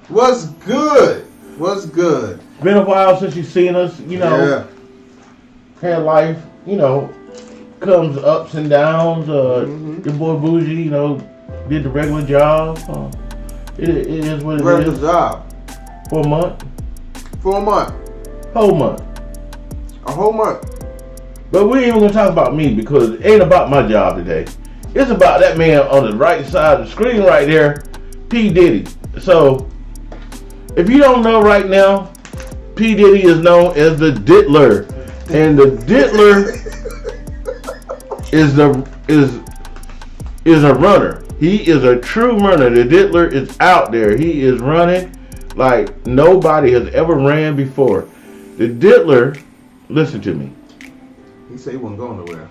What's good? What's good? Been a while since you've seen us. You know, had life. You know, comes ups and downs. Your boy Bougie, you know, did the regular job. It is what it regular is. Job. For a month. For a month. Whole month. A whole month. But we ain't even gonna talk about me because it ain't about my job today. It's about that man on the right side of the screen right there, P. Diddy. So, if you don't know right now, P. Diddy is known as the Diddler. And the Diddler is a runner. He is a true runner. The Diddler is out there. He is running like nobody has ever ran before. The Diddler, listen to me. He said he wasn't going nowhere.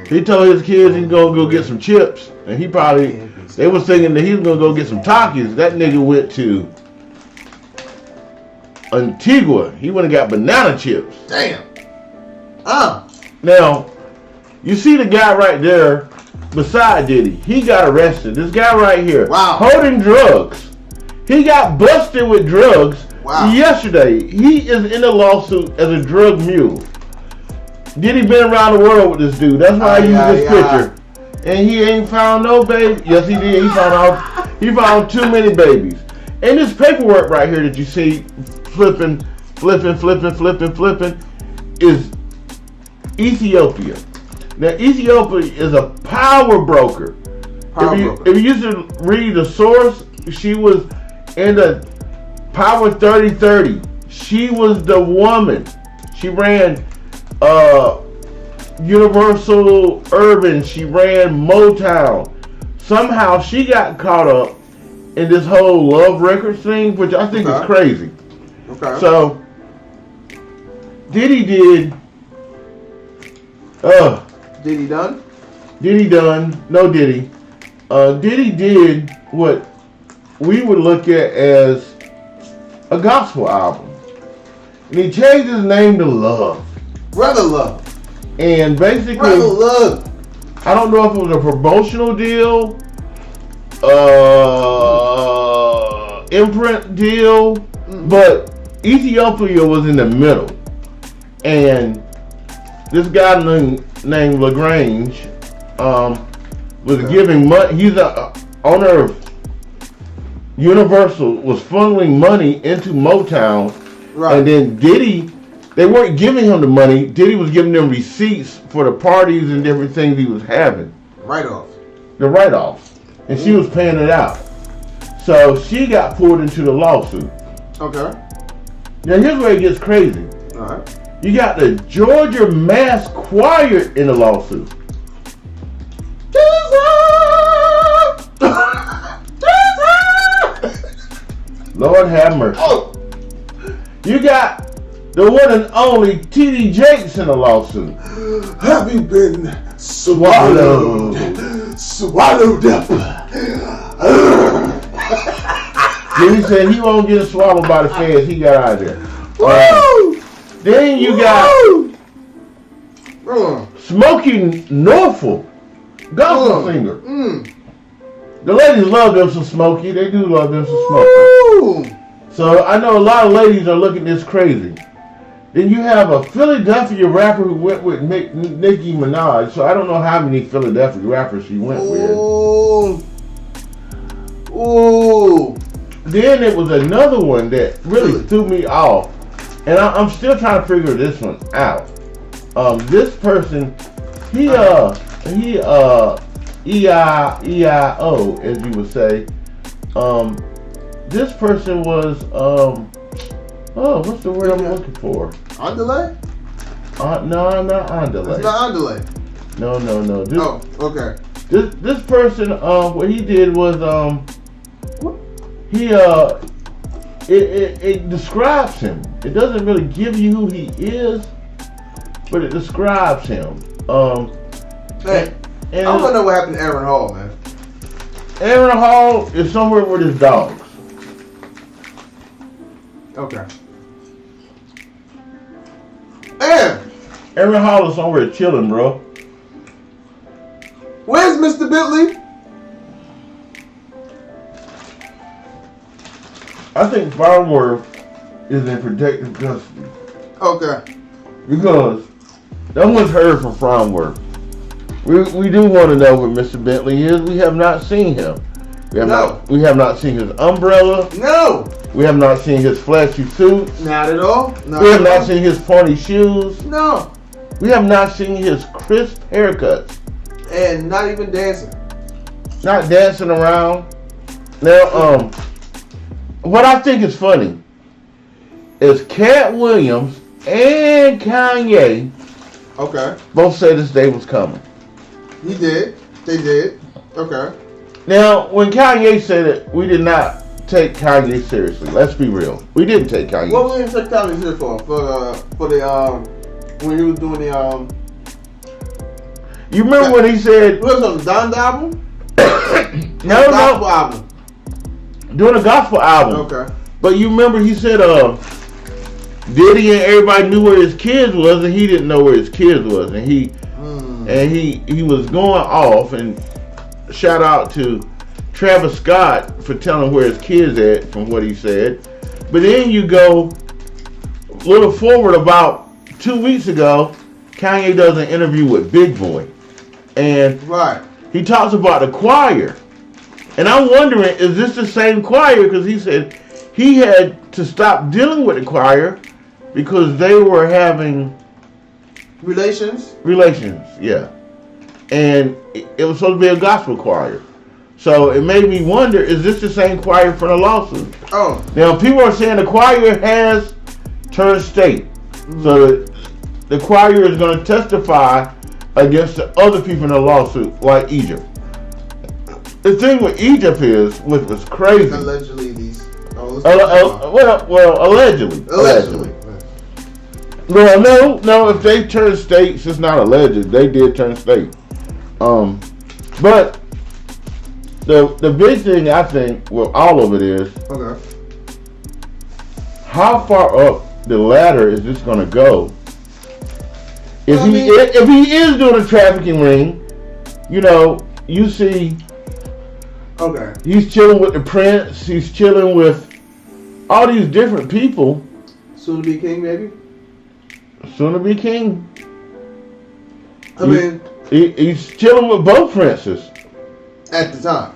He told his kids he's gonna go get some chips, and they was thinking that he was gonna go get some Takis. That nigga went to Antigua. He went and got banana chips. Damn. Now, you see the guy right there beside Diddy. He got arrested. This guy right here, holding drugs. He got busted with drugs yesterday. He is in a lawsuit as a drug mule. Diddy been around the world with this dude. That's why I use this picture. And he ain't found no baby. Yes, he did. He found too many babies. And this paperwork right here that you see flipping, is Ethiopia. Now, Ethiopia is a power broker. If you used to read the source, she was in the Power 3030. She was the woman. She ran Universal Urban. She ran Motown. Somehow she got caught up in this whole Love Records thing, which I think is crazy. Okay. So Diddy did. Diddy done? Diddy done. No Diddy. Diddy did what we would look at as a gospel album, and he changed his name to Love. Brother Love. And basically, Brother Love. I don't know if it was a promotional deal, imprint deal, but Ethiopia was in the middle. And this guy named LaGrange was giving money. He's the owner of Universal, was funneling money into Motown. Right. And then Diddy, they weren't giving him the money. Diddy was giving them receipts for the parties and different things he was having. Write-offs. The write-offs. And she was paying it out. So she got pulled into the lawsuit. Okay. Now here's where it gets crazy. All right. You got the Georgia Mass Choir in the lawsuit. Lord have mercy. Oh. You got the one and only T.D. Jakes in the lawsuit. Have you been swallowed? Swallowed up. Diddy said he won't get swallowed by the feds. He got out of there. Then you got Smokey Norfolk, gospel singer. The ladies love them some Smokey. They do love them some Smokey. So I know a lot of ladies are looking at this crazy. Then you have a Philadelphia rapper who went with Nicki Minaj. So I don't know how many Philadelphia rappers she went with. Then it was another one that really threw me off. And I'm still trying to figure this one out. This person, EIO, as you would say. This person was, what's the word I'm looking for? Andale? No, not Andale. It's not Andale. No. Okay. This person, what he did was, it describes him. It doesn't really give you who he is, but it describes him. Hey, I want to know what happened to Aaron Hall, man. Aaron Hall is somewhere with his dogs. Okay. Aaron Hall is somewhere chilling, bro. Where's Mr. Bentley? I think Farnsworth is in protective custody. Okay. Because no one's heard from Farnsworth. We do want to know where Mr. Bentley is. We have not seen him. We have not seen his umbrella. No. We have not seen his flashy suits. Not at all. We have not seen his pointy shoes. No. We have not seen his crisp haircuts. And not even dancing. Not dancing around. Now, what I think is funny is Cat Williams and Kanye both said this day was coming. He did. They did. Okay. Now, when Kanye said it, we did not take Kanye seriously. Let's be real. We didn't take Kanye. What we didn't take Kanye seriously for the when he was doing the You remember when he said? What was it, Don album? No. Gospel album. Doing a gospel album. Okay. But you remember he said Diddy and everybody knew where his kids was, and he didn't know where his kids was, and he was going off. And shout out to Travis Scott for telling where his kids at from what he said. But then you go a little forward about 2 weeks ago, Kanye does an interview with Big Boy, and he talks about the choir. And I'm wondering, is this the same choir? Because he said he had to stop dealing with the choir because they were having relations, yeah. And it was supposed to be a gospel choir. So it made me wonder, is this the same choir for the lawsuit? Oh. Now, people are saying the choir has turned state. Mm-hmm. So the choir is going to testify against the other people in the lawsuit, like Egypt. The thing with Egypt is, which was crazy. Allegedly, these. Allegedly. Well, no. If they turn states, it's not alleged. They did turn state. But the big thing I think with all of it is, how far up the ladder is this going to go? If he is doing a trafficking ring, you see. Okay. He's chilling with the prince. He's chilling with all these different people. Soon to be king, maybe. Soon to be king. I he's chilling with both princes. At the time.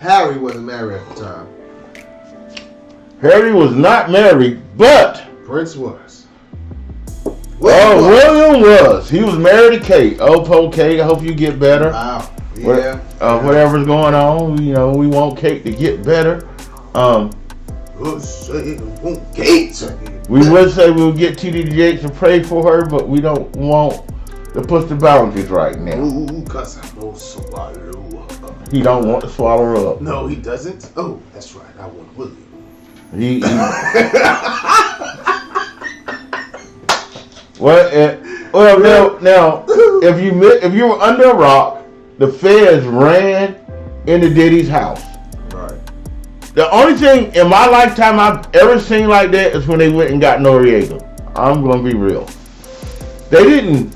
Harry wasn't married at the time. Harry was not married, but Prince was. William was. He was married to Kate. Oh, poor Kate. I hope you get better. Wow. Yeah. Whatever's going on, we want Kate to get better. We would say we'll get TD Jakes to pray for her, but we don't want to push the boundaries right now. Ooh, cause I don't swallow up. He don't want to swallow her up. No, he doesn't. Oh, that's right. I want William. He now, if you were under a rock, the feds ran into Diddy's house. Right. The only thing in my lifetime I've ever seen like that is when they went and got Noriega. I'm gonna be real. They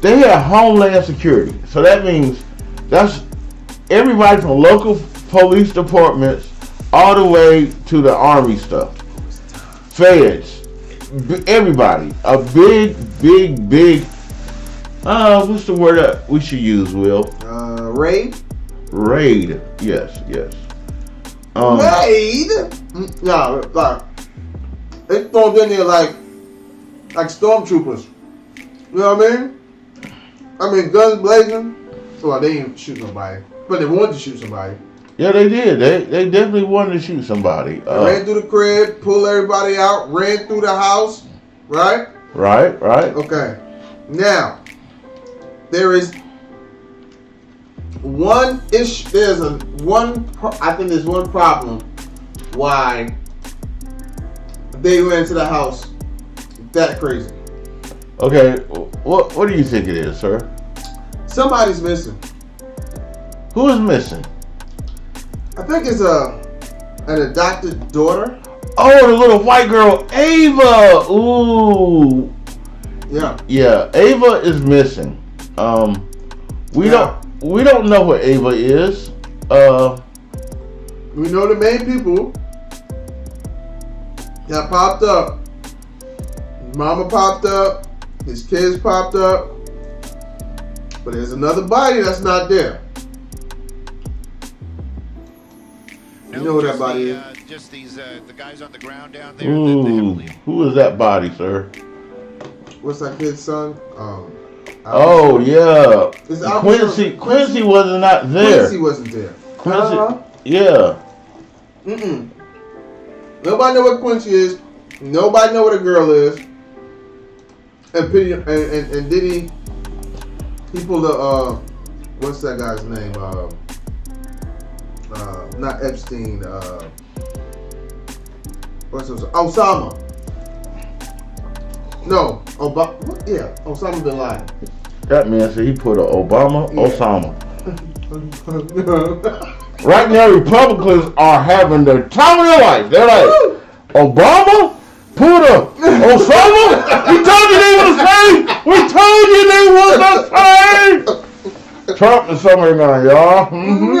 had Homeland Security, so that means that's everybody from local police departments all the way to the army stuff. Feds. Everybody. A big, what's the word that we should use, Will? Raid? Raid. Yes. Raid? No, like, they thrown in there like stormtroopers. You know what I mean? Guns blazing. Well, they didn't shoot nobody, but they wanted to shoot somebody. Yeah, they did. They definitely wanted to shoot somebody. Ran through the crib, pulled everybody out, ran through the house, right? Right. Okay. Now, there is one issue. I think there's one problem why they went into the house that crazy. Okay, what do you think it is, sir? Somebody's missing. Who is missing? I think it's an adopted daughter. Oh, the little white girl, Ava. Ooh. Yeah. Ava is missing. We don't know where Ava is. We know the main people that popped up. His mama popped up. His kids popped up. But there's another body that's not there. You know who that body is? Just these the guys on the ground down there. Ooh, who is that body, sir? What's that kid's son? Oh yeah, Quincy. Quincy was not there. Quincy wasn't there. Quincy, yeah. Nobody know what Quincy is. Nobody know what a girl is. And Diddy, he pulled a what's that guy's name? Not Epstein. What's his? Osama. No, Obama. Yeah, Osama bin Laden. That man said he put an Obama, Yeah. Osama. Right now, Republicans are having the time of their life. They're like, Obama, put a Osama. We told you they were the same. We told you they were the same. Trump is somewhere going, y'all. Mm-hmm.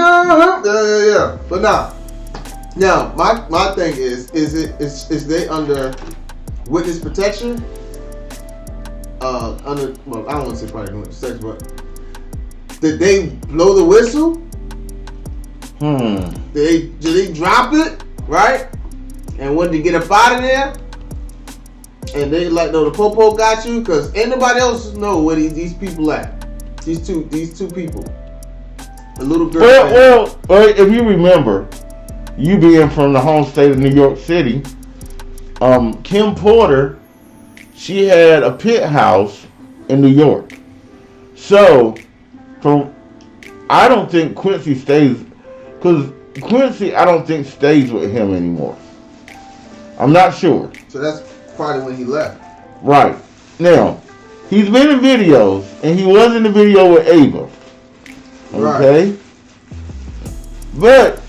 Yeah. But now, my thing is they under witness protection? Well, I don't want to say probably witness protection, but did they blow the whistle? Did they drop it, right? And when they get up out of there, and they like, no, the popo got you, because ain't nobody else know where these people at. These two people, the little girl. Well, if you remember, you being from the home state of New York City, Kim Porter, she had a penthouse in New York. So, I don't think Quincy stays, because Quincy, I don't think stays with him anymore. I'm not sure. So that's probably when he left. Right. Now, he's been in videos, and he was in the video with Ava. Okay? Right. But,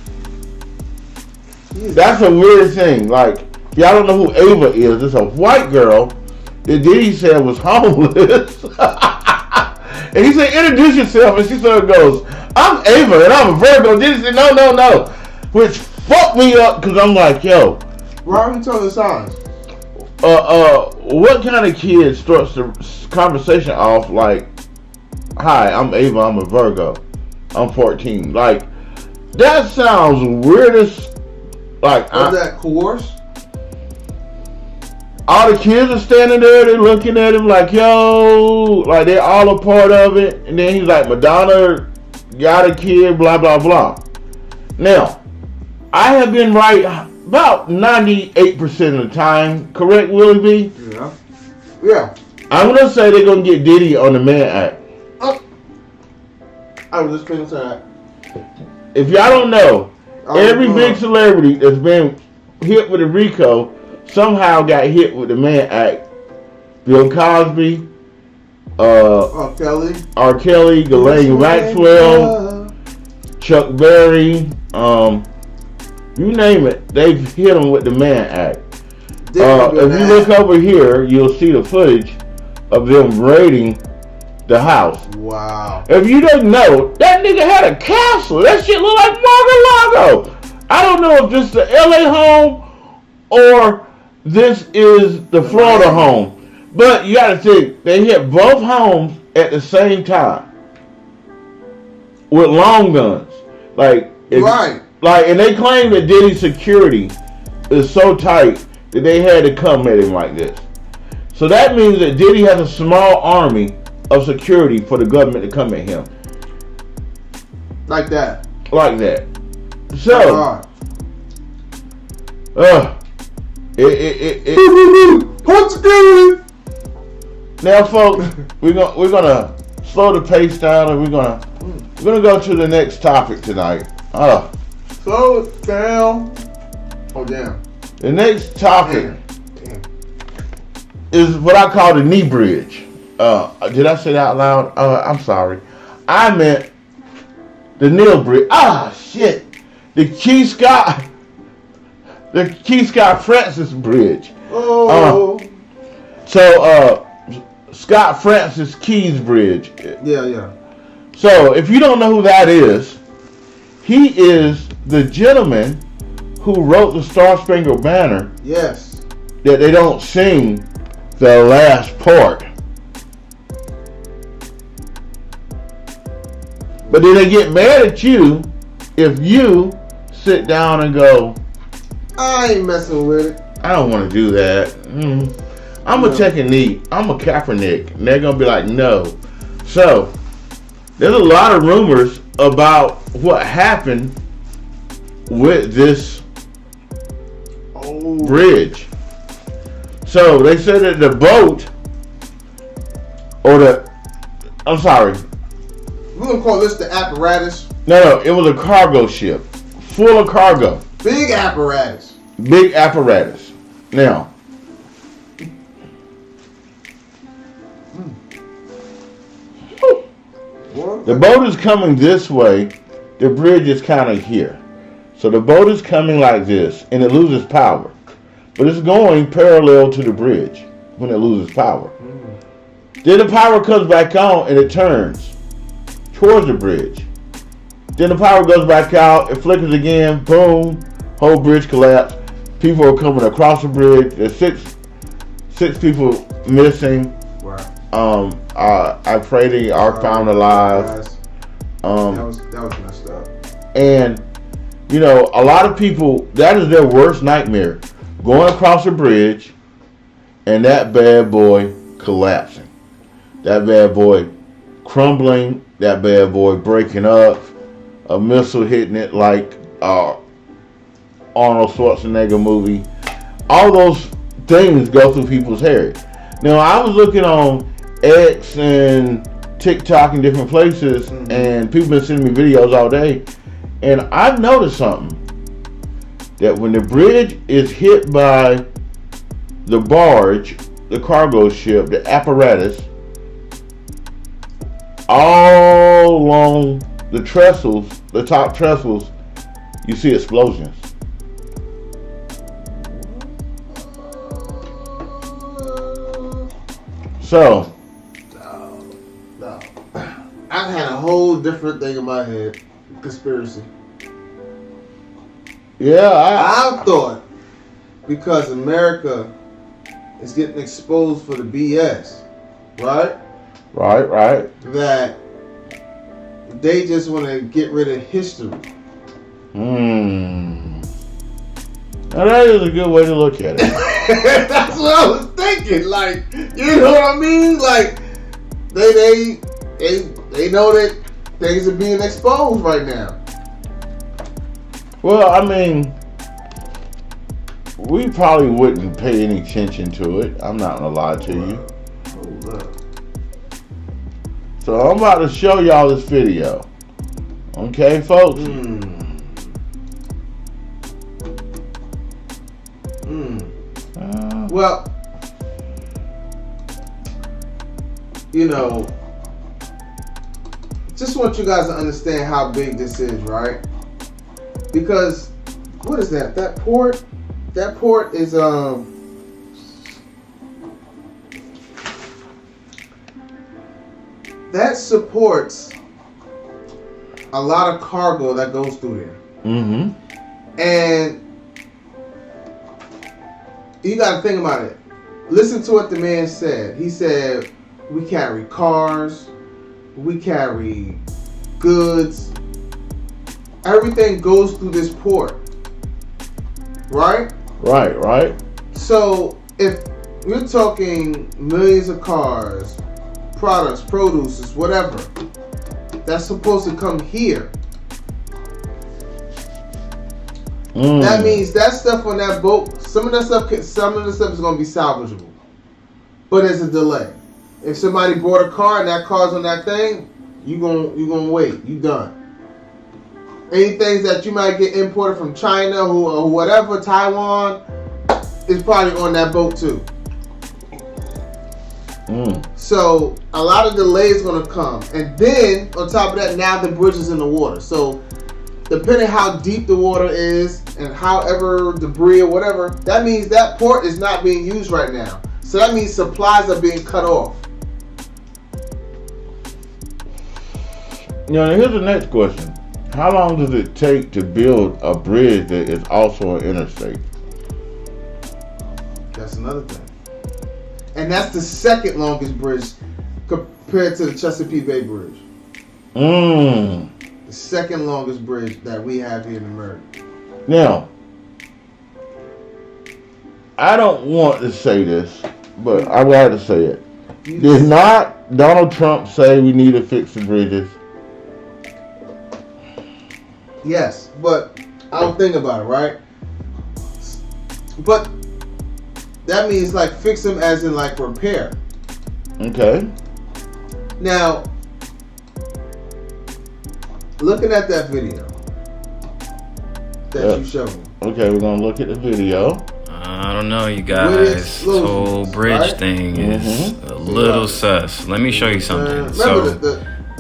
that's a weird thing. Like, y'all don't know who Ava is. It's a white girl that Diddy said was homeless. And he said, introduce yourself. And she sort of goes, I'm Ava and I'm a Virgo. Diddy said, no. Which fucked me up because I'm like, yo. Why are you telling the signs? What kind of kid starts the conversation off like, hi, I'm Ava, I'm a Virgo. I'm 14. Like, that sounds weirdest. Like, was that coerced? All the kids are standing there, they're looking at him like, yo, like they're all a part of it. And then he's like, Madonna got a kid, blah, blah, blah. Now, I have been right about 98% of the time. Correct, Willie B? Yeah. I'm going to say they're going to get Diddy on the Mann Act. I was just going to say that. If y'all don't know, every big celebrity that's been hit with a RICO somehow got hit with the Mann Act. Bill Cosby, R. Kelly, Ghislaine Maxwell, Chuck Berry, you name it, they've hit them with the Mann Act. If you look over here, you'll see the footage of them raiding the house. Wow. If you didn't know, that nigga had a castle. That shit looked like Mar-a-Lago. I don't know if this is the LA home or this is the Florida home. But you gotta think, they hit both homes at the same time. With long guns. Right. And they claim that Diddy's security is so tight that they had to come at him like this. So that means that Diddy has a small army of security for the government to come at him. Like that. So, now, folks, we're gonna slow the pace down, and we're gonna go to the next topic tonight. Slow it down. Oh damn. The next topic is what I call the knee bridge. Did I say that out loud? I'm sorry. I meant the Neil bridge. Shit. The Key Scott Francis bridge. Scott Francis Keys Bridge. Yeah. So if you don't know who that is, he is the gentleman who wrote the Star Spangled Banner, yes, that they don't sing the last part. But then they get mad at you if you sit down and go, I ain't messing with it. I don't want to do that. I'm a technique. I'm a Kaepernick. And they're going to be like, no. So, there's a lot of rumors about what happened with this bridge. So, they said that the boat, we're going to call this the apparatus. No, it was a cargo ship. Full of cargo. Big apparatus. Big apparatus. Now, the boat is coming this way. The bridge is kind of here. So the boat is coming like this, and it loses power. But it's going parallel to the bridge when it loses power. Then the power comes back on, and it turns towards the bridge. Then the power goes back out. It flickers again. Boom. Whole bridge collapsed. People are coming across the bridge. There's six people missing. Right. I pray they are found alive. That was messed up. And you know, a lot of people, that is their worst nightmare, going across a bridge and that bad boy collapsing, that bad boy crumbling, that bad boy breaking up, a missile hitting it like Arnold Schwarzenegger movie. All those things go through people's head. Now, I was looking on X and TikTok and different places, and people been sending me videos all day, and I've noticed something, that when the bridge is hit by the barge, the cargo ship, the apparatus, all along the trestles, the top trestles, you see explosions. So, no. I had a whole different thing in my head. Conspiracy. Yeah, I thought because America is getting exposed for the BS, right? Right. That they just want to get rid of history. Now that is a good way to look at it. That's what I was thinking. Like, you know what I mean? Like, they know that things are being exposed right now. Well, I mean, we probably wouldn't pay any attention to it. I'm not gonna lie to you. Hold up. So I'm about to show y'all this video. Okay, folks? Well, you know, just want you guys to understand how big this is, right? Because what is that? That port is that supports a lot of cargo that goes through there. And you got to think about it. Listen to what the man said. He said, we carry cars, we carry goods. Everything goes through this port. Right? Right. So if we're talking millions of cars, products, produces, whatever, that's supposed to come here. That means that stuff on that boat, some of the stuff is going to be salvageable, but there's a delay. If somebody bought a car and that car's on that thing, you gonna wait. You done. Any things that you might get imported from China or whatever, Taiwan, is probably on that boat too. So a lot of delays going to come, and then on top of that, now the bridge is in the water. So depending how deep the water is and however debris or whatever, that means that port is not being used right now. So that means supplies are being cut off. Now here's the next question. How long does it take to build a bridge that is also an interstate? That's another thing. And that's the second longest bridge compared to the Chesapeake Bay Bridge. The second longest bridge that we have here in America. Now, I don't want to say this, but I got to say it. Did not Donald Trump say we need to fix the bridges? Yes, but I don't think about it, right? But that means like fix them as in like repair. Okay. Now, looking at that video that you showed me. Okay, we're gonna look at the video. I don't know, you guys. This whole bridge thing is a little sus. Let me show you something. So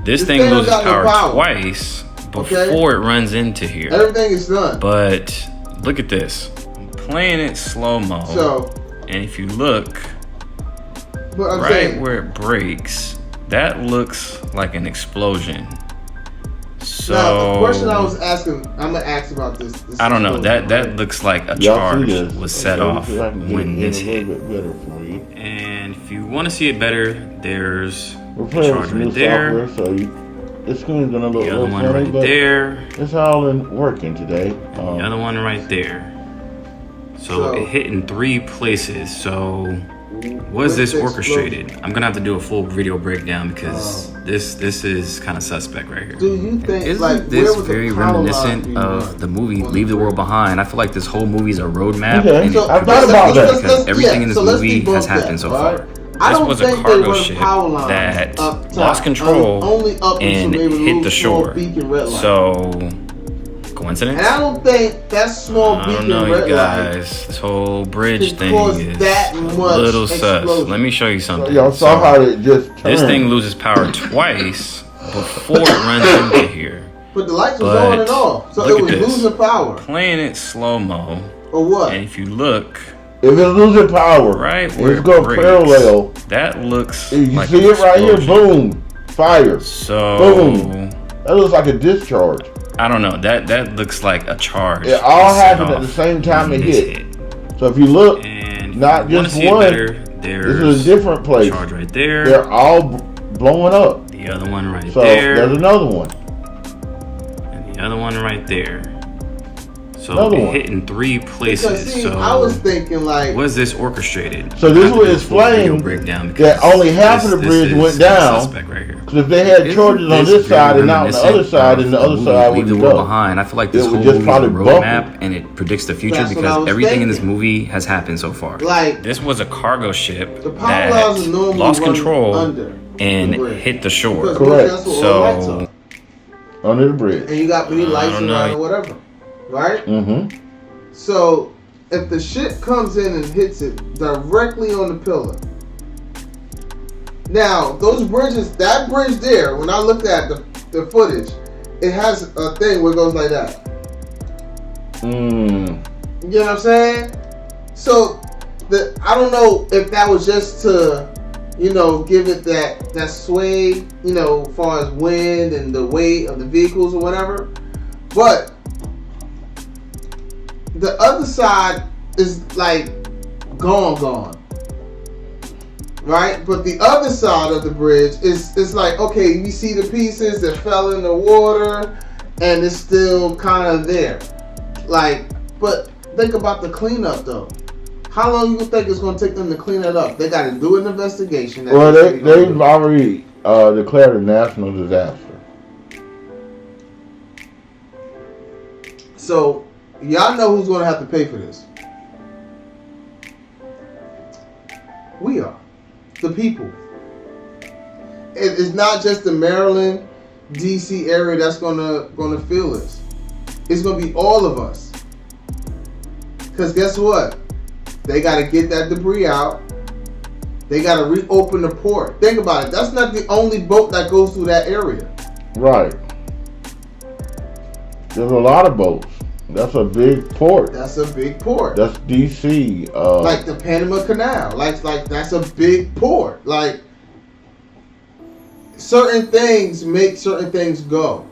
this thing loses power twice before it runs into here. Everything is done. But look at this. I'm playing it slow-mo. So, and if you look right where it breaks, that looks like an explosion. So now, the question I was asking, I'm gonna ask about this I don't know. That looks like a charge was set off when this hit. And if you want to see it better, there's the charge right there. This screen's gonna look the other one right there. It's all in working today. The other one right there. So it hit in 3 places. So was this orchestrated? I'm gonna have to do a full video breakdown because this is kind of suspect right here. Do you think isn't this very reminiscent of the movie Leave the World Behind? I feel like this whole movie is a roadmap. Okay, and I thought about that because everything in this movie has happened so far. This was a cargo ship that lost control and hit the shore. So, coincidence? And I don't think that small beacon I don't know, you guys. This whole bridge thing is a little sus. Let me show you something. Y'all saw how it just turned. This thing loses power twice before it runs into here. But the lights was on and off, so it was losing power. Playing it slow-mo. Or what? And if you look... If it's losing power, right where it's going parallel. That looks you like see it right here, boom, fire. So boom. That looks like a discharge. I don't know. That looks like a charge. It all happened at the same time it hit. So if you look, and not just one. This is a different place. Charge right there. They're all blowing up. The other one right so there. There's another one. And the other one right there. So it hit in 3 places. Because, see, so I was thinking like, was this orchestrated? So this would explain that only half of the bridge went down. Because if they had charges on this side and not on the other side, and the other side would go behind. I feel like this whole movie is a roadmap, and it predicts the future because everything in this movie has happened so far. Like, this was a cargo ship that lost control and hit the shore. Correct. So under the bridge, and you got many lights around or whatever. Right? Mm-hmm. So, if the ship comes in and hits it directly on the pillar. Now, those bridges, that bridge there, when I looked at the footage, it has a thing where it goes like that. You know what I'm saying? So, I don't know if that was just to, give it that sway, as far as wind and the weight of the vehicles or whatever. But the other side is like gone, right? But the other side of the bridge is like, okay, you see the pieces that fell in the water, and it's still kind of there. Like, but think about the cleanup though. How long you think it's going to take them to clean it up? They got to do an investigation. Well, they've already declared a national disaster. So. Y'all know who's going to have to pay for this. We are. The people. It's not just the Maryland, D.C. area that's going to feel this. It's going to be all of us. Because guess what? They got to get that debris out. They got to reopen the port. Think about it. That's not the only boat that goes through that area. Right. There's a lot of boats. That's a big port. That's a big port. That's DC. Like the Panama Canal. Like that's a big port. Like certain things make certain things go.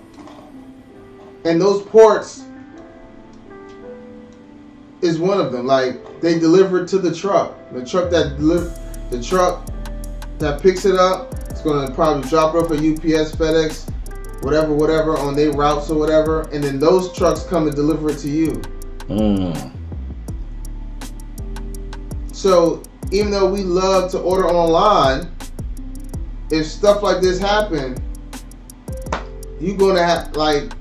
And those ports is one of them. Like, they deliver it to the truck. The truck that picks it up, it's going to probably drop it off at UPS, FedEx, whatever, on their routes or whatever. And then those trucks come and deliver it to you. So, even though we love to order online, if stuff like this happen, you're going to have, like,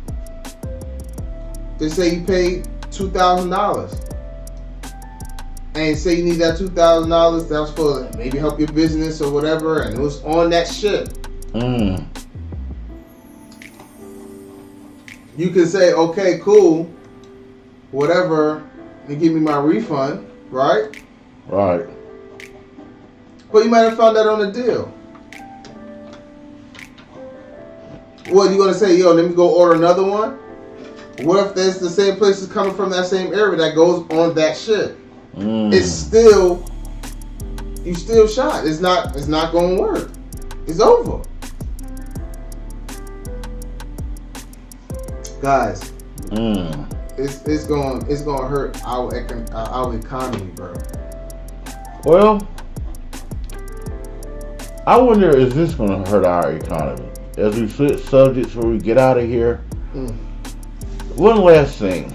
they say you paid $2,000. And say you need that $2,000, that was for maybe help your business or whatever, and it was on that ship. You can say, okay, cool, whatever, and give me my refund, right? Right. But you might have found that on the deal. What, you gonna say, yo, let me go order another one? What if there's the same place is coming from that same area that goes on that ship? It's still, you still shot. It's not gonna work. It's over. Guys, it's gonna hurt our economy, bro. Well, I wonder, is this gonna hurt our economy? As we switch subjects before we get out of here, one last thing.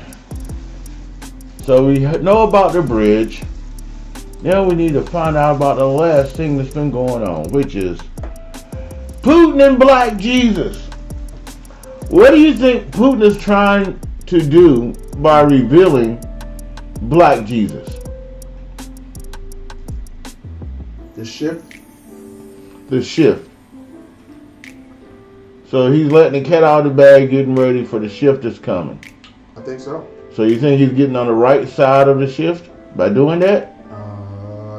So we know about the bridge. Now we need to find out about the last thing that's been going on, which is Putin and Black Jesus. What do you think Putin is trying to do by revealing Black Jesus? The shift? The shift. So he's letting the cat out of the bag, getting ready for the shift that's coming. I think so. So you think he's getting on the right side of the shift by doing that?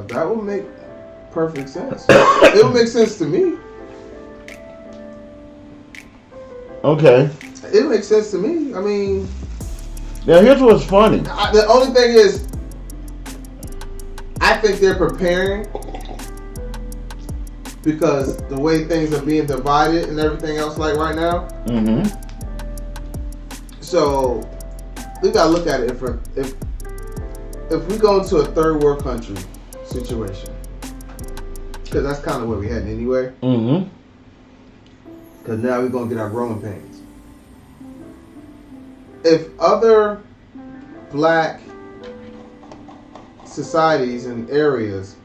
That would make perfect sense. It would make sense to me. Okay. It makes sense to me. I mean, now here's what's funny. The only thing is, I think they're preparing because the way things are being divided and everything else, like right now. So we gotta look at it if we go into a third world country situation, because that's kind of where we're heading anyway. Because now we're gonna get our growing pains. If other Black societies and areas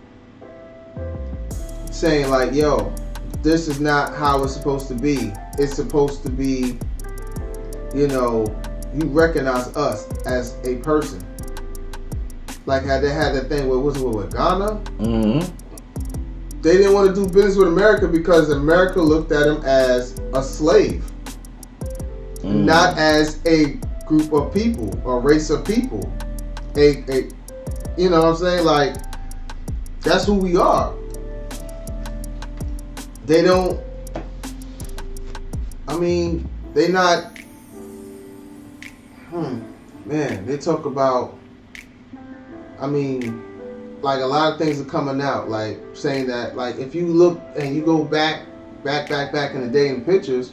saying like, yo, this is not how it's supposed to be. It's supposed to be, you know, you recognize us as a person. Like how they had that thing with Ghana. They didn't want to do business with America because America looked at them as a slave, not as a group of people or race of people. A you know what I'm saying? Like, that's who we are. They don't. I mean, they not. Man, they talk about. I mean, like a lot of things are coming out, like saying that, like if you look and you go back in the day in pictures,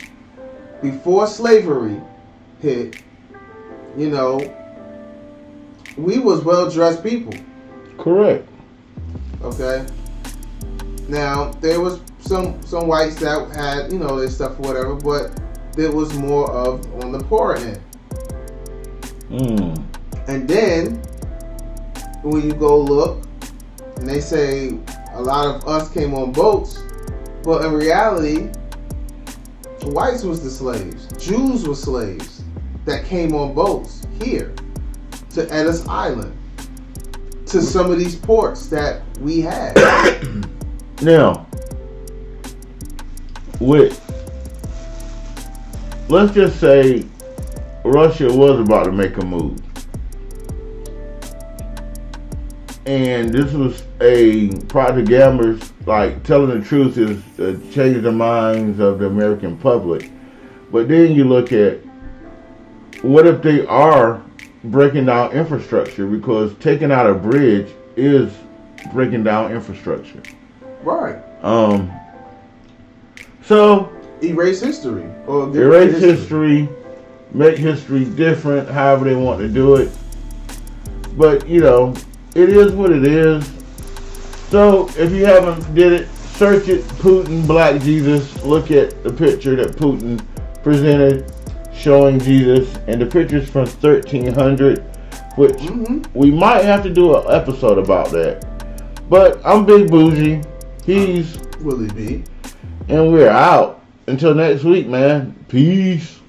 before slavery hit, you know, we was well-dressed people. Correct. Okay. Now there was some whites that had, you know, their stuff or whatever, but there was more of on the poor end. And then when you go look, and they say a lot of us came on boats, but in reality, whites was the slaves. Jews were slaves that came on boats here to Ellis Island, to some of these ports that we had. Now, let's just say Russia was about to make a move. And this was a propaganda, like telling the truth is change the minds of the American public. But then you look at, what if they are breaking down infrastructure? Because taking out a bridge is breaking down infrastructure. Right. So erase history. Or erase history. make history different, however they want to do it. But, you know, it is what it is. So, if you haven't did it, search it, Putin, Black Jesus. Look at the picture that Putin presented showing Jesus. And the picture's from 1300, which we might have to do an episode about that. But I'm Big Bougie. He's Willie B. And we're out. Until next week, man. Peace.